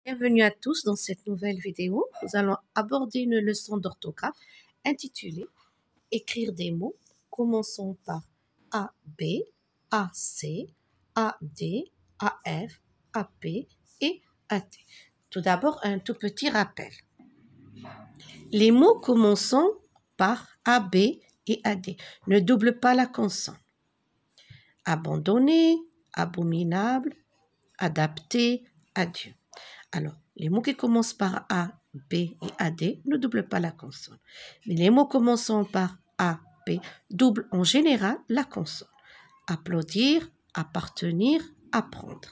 Bienvenue à tous dans cette nouvelle vidéo. Nous allons aborder une leçon d'orthographe intitulée Écrire des mots. Commençons par A, B, A, C, A, D, A, F, A, P et A, T. Tout d'abord, un tout petit rappel. Les mots commençant par A, B et A, D ne doublent pas la consonne. Abandonner, abominable, adapté, adieu. Alors, les mots qui commencent par A, B et AD ne doublent pas la consonne. Mais les mots commençant par A, B doublent en général la consonne. Applaudir, appartenir, apprendre.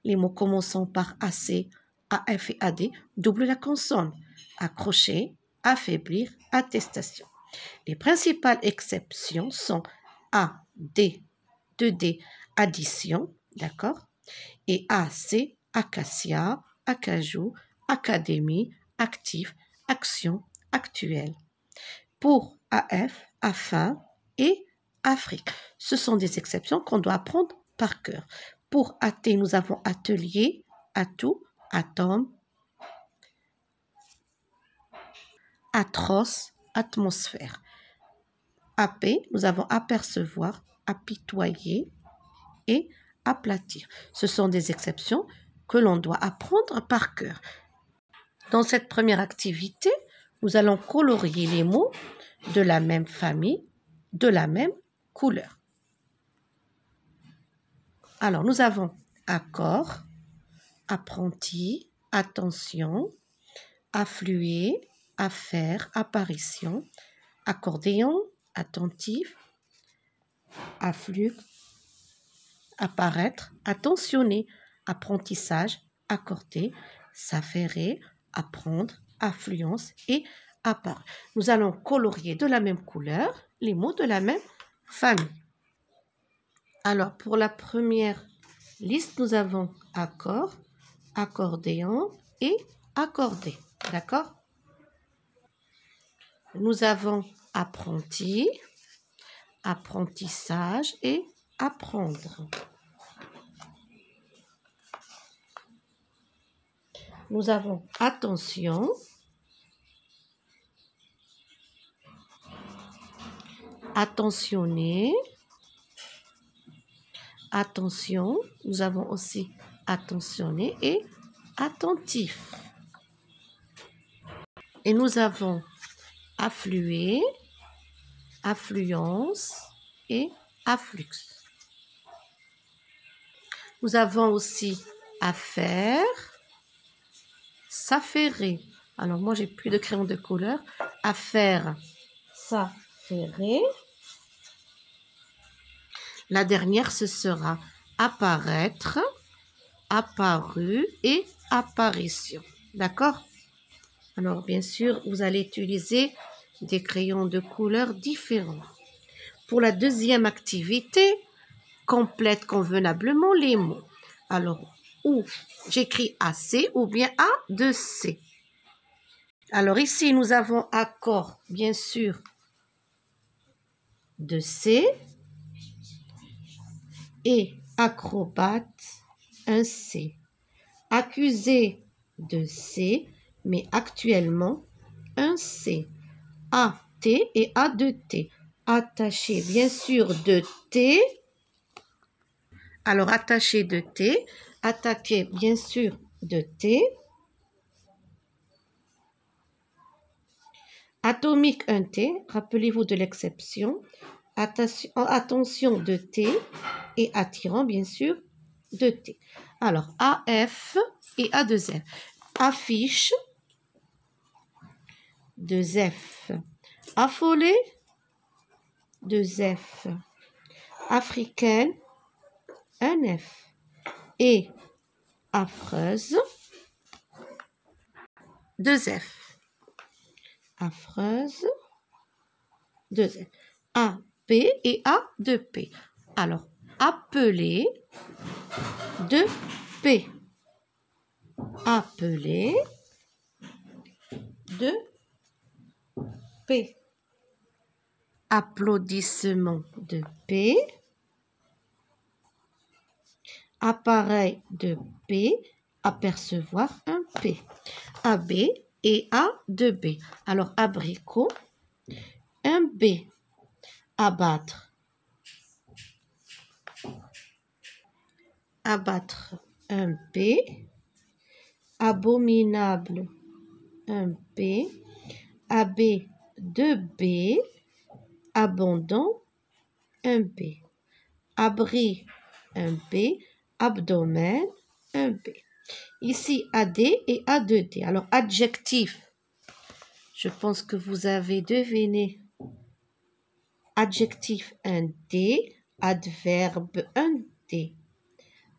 Les mots commençant par AC, AF et AD doublent la consonne. Accrocher, affaiblir, attestation. Les principales exceptions sont A, D, 2D, addition, d'accord, et AC, acacia, acajou, académie, actif, action, actuelle. Pour AF, afin et Afrique. Ce sont des exceptions qu'on doit apprendre par cœur. Pour AT, nous avons atelier, atout, atome, atroce, atmosphère. AP, nous avons apercevoir, apitoyer et aplatir. Ce sont des exceptions que l'on doit apprendre par cœur. Dans cette première activité, nous allons colorier les mots de la même famille, de la même couleur. Alors, nous avons accord, apprenti, attention, affluer, affaire, apparition, accordéon, attentif, afflux, apparaître, attentionner, apprentissage, accorder, s'affairer, apprendre, affluence et apparaître. Nous allons colorier de la même couleur les mots de la même famille. Alors, pour la première liste, nous avons accord, accordéon et accordé. D'accord? Nous avons apprenti, apprentissage et apprendre. Nous avons attention, attentionner, attention, nous avons aussi attentionné et attentif. Et nous avons affluer, affluence et afflux. Nous avons aussi affaire, s'affairer. Alors moi j'ai plus de crayon de couleur. Affaire, s'affairer. La dernière ce sera apparaître, apparu et apparition. D'accord? Alors bien sûr vous allez utiliser des crayons de couleurs différents. Pour la deuxième activité, complète convenablement les mots. Alors, ou j'écris AC ou bien A de C. Alors ici, nous avons accord, bien sûr, de C et acrobate, un C. Accusé de C, mais actuellement, un C. A, T et A de T. Attaché, bien sûr, de T. Alors, attaché de T. Attaqué, bien sûr, de T. Atomique, un T. Rappelez-vous de l'exception. Attention de T. Et attirant, bien sûr, de T. Alors, AF et A2F. Affiche, 2F. Affolée, 2F. Africaine, un F. Et affreuse, 2F. Affreuse, 2F. A, P et A, 2P. Alors, appeler, 2P. Appeler, 2P. Applaudissement, de P. Appareil, de P. apercevoir un P. AB et A de B. Alors, abricot, un B. Abattre. Abattre, un B. Abominable, un B. AB, 2B. Abondant, un B. Abri, un B. Abdomen, un B. Ici, AD et A2D. Alors, adjectif, je pense que vous avez deviné. Adjectif, un D. Adverbe, un D.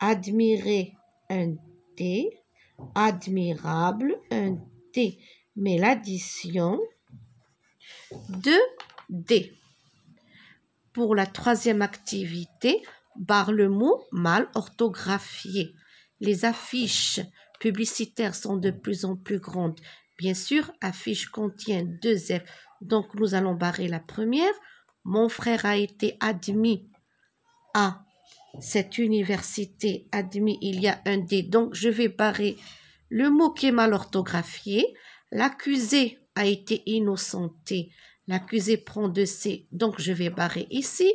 Admirer, un D. Admirable, un D. Mais l'addition, 2D. Pour la troisième activité, barre le mot mal orthographié. Les affiches publicitaires sont de plus en plus grandes. Bien sûr, affiches contiennent 2 F. Donc, nous allons barrer la première. Mon frère a été admis à cette université. Admis, il y a un D. Donc, je vais barrer le mot qui est mal orthographié. L'accusé a été innocenté. L'accusé prend 2 C. Donc, je vais barrer ici.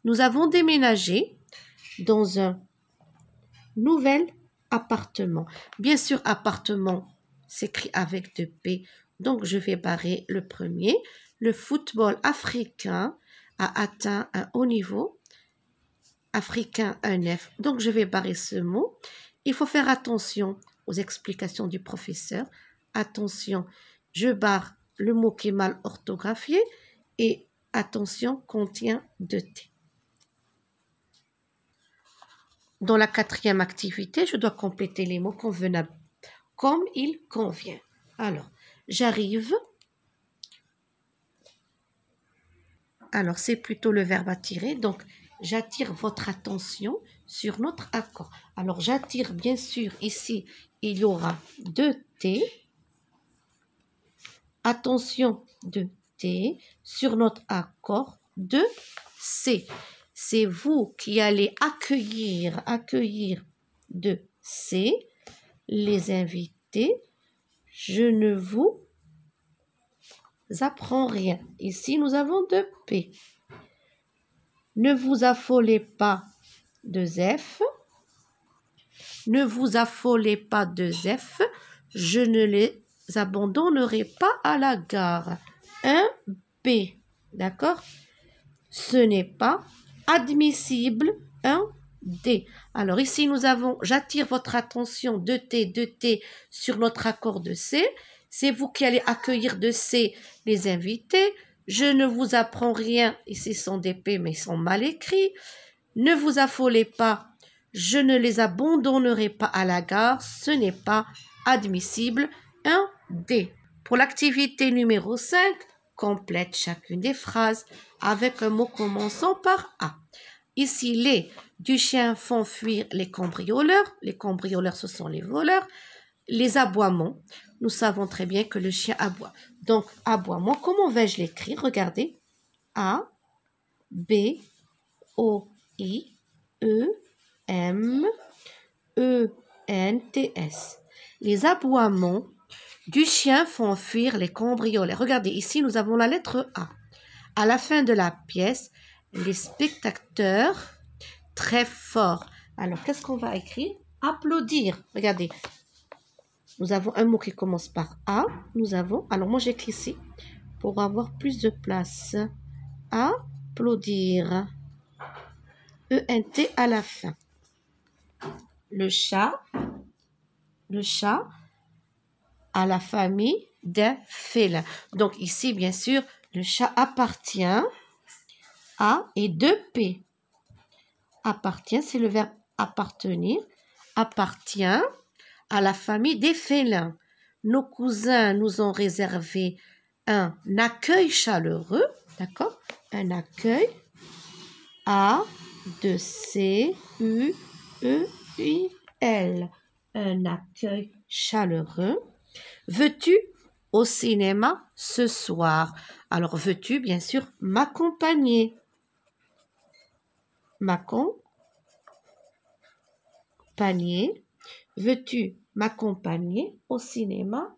Nous avons déménagé dans un nouvel appartement. Bien sûr, appartement s'écrit avec 2 P. Donc, je vais barrer le premier. Le football africain a atteint un haut niveau. Africain, un F. Donc, je vais barrer ce mot. Il faut faire attention aux explications du professeur. Attention, je barre le mot qui est mal orthographié et attention, contient 2 T. Dans la quatrième activité, je dois compléter les mots convenables comme il convient. Alors, j'arrive. Alors, c'est plutôt le verbe attirer. Donc, j'attire votre attention sur notre accord. Alors, j'attire, bien sûr, ici, il y aura 2 T. Attention, 2 T. Sur notre accord, 2 C. C'est vous qui allez accueillir 2 C. Les invités. Je ne vous apprends rien. Ici, nous avons 2 P. Ne vous affolez pas, 2 F. Ne vous affolez pas, 2 F. Je ne les abandonnerai pas à la gare. Un B. D'accord? Ce n'est pas admissible. Un D. Alors ici, nous avons, j'attire votre attention, 2 T sur notre accord de C. C'est vous qui allez accueillir de C les invités. Je ne vous apprends rien. Ici, ce sont des P, mais ils sont mal écrits. Ne vous affolez pas. Je ne les abandonnerai pas à la gare. Ce n'est pas admissible. Un D. Pour l'activité numéro 5, complète chacune des phrases avec un mot commençant par A. Ici, les du chien font fuir les cambrioleurs. Les cambrioleurs, ce sont les voleurs. Les aboiements. Nous savons très bien que le chien aboie. Donc, aboiement, comment vais-je l'écrire? Regardez. A, B, O, I, E, M, E, N, T, S. Les aboiements du chien font fuir les cambrioleurs. Regardez, ici, nous avons la lettre A. À la fin de la pièce, les spectateurs, très forts. Alors, qu'est-ce qu'on va écrire? Applaudir. Regardez. Nous avons un mot qui commence par A. Nous avons, alors moi j'écris ici pour avoir plus de place. Applaudir. E-N-T à la fin. Le chat à la famille des félins. Donc ici, bien sûr, le chat appartient à et 2 P. Appartient, c'est le verbe appartenir. Appartient à la famille des félins. Nos cousins nous ont réservé un accueil chaleureux. D'accord? Un accueil. A, 2 C, U, E, I, L. Un accueil chaleureux. Veux-tu au cinéma ce soir? Alors, veux-tu, bien sûr, m'accompagner? M'accompagner. Veux-tu m'accompagner au cinéma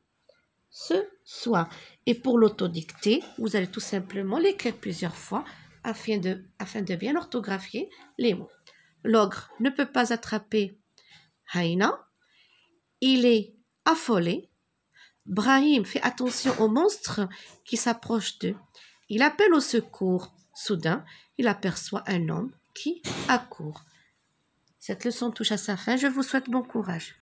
ce soir. Et pour l'autodictée, vous allez tout simplement l'écrire plusieurs fois afin de bien orthographier les mots. L'ogre ne peut pas attraper Haïna. Il est affolé. Brahim fait attention aux monstres qui s'approchent d'eux. Il appelle au secours. Soudain, il aperçoit un homme qui accourt. Cette leçon touche à sa fin. Je vous souhaite bon courage.